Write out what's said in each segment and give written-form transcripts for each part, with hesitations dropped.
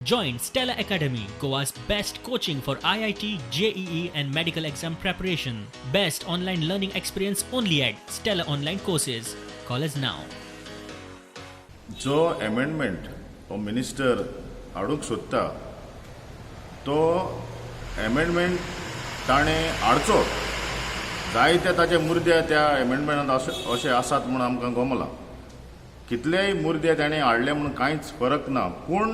Join Stella Academy, Goa's best coaching for IIT, JEE and medical exam preparation. Best online learning experience only at Stella Online Courses. Call us now. जो amendment हो minister हाडूंक सोदता तो amendment ताणें हाडचो जायते ताचे मुर्दे त्या अमेंडमेंटांत अशें आसात म्हूण आमकां गमलां. कितलेय मुर्दे ताणें हाडले म्हूण कांयच फरक ना, पूण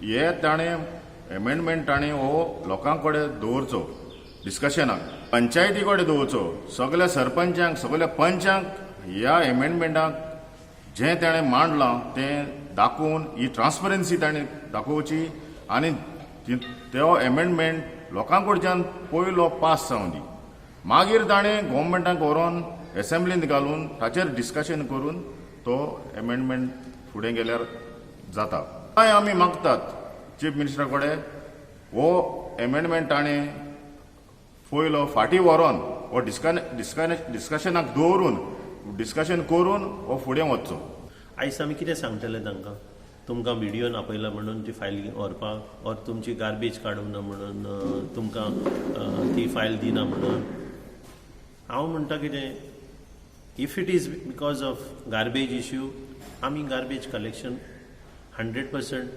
हे ताणें अमेंडमेंट ताणें हो लोकां कडेन दवरचो डिस्कशनाक, पंचायती कडेन दवरचो, सगल्या सरपंचांक सगल्या पंचांक ह्या अमेंडमेंटाक जें ताणें मांडलां तें दाखोवन ही ट्रान्सपरन्सी ताणें दाखोवची आनी तो अमेंडमेंट लोकां कडच्यान पयलो पास जावं दी. मागीर ताणें गव्हर्मेंटाक व्हरोन एसेंब्लींत घालून ताचेर डिस्कशन करून तो अमेंडमेंट फुडें गेल्यार जाता. काय आमी मागतात चीफ मिनिस्टरा कडेन हो अमेंडमेंट ताणें पयलो फाटीं व्हरोन हो डिस्कशनाक दवरून डिस्कशन करून हो फुडें वचचो. आयज आमी कितें सांगतले तांकां? तुमकां व्हिडिओन आपयला म्हणून ती फायल व्हरपाक, और तुमची गार्बेज काडूंक ना म्हणून तुमकां ती फायल दिना म्हणून. हांव म्हणटा कितें, if it is because of garbage issue आमी गार्बेज कलेक्शन 100%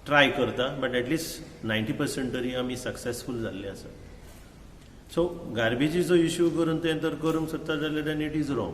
ट्राय करता, बट एटलिस्ट 90% तरी आमी सक्सेसफूल जाल्ले आसा. सो गार्बेजीचो इश्यू करून तें तर करूंक सोदता जाल्यार देन इट इज रॉंग.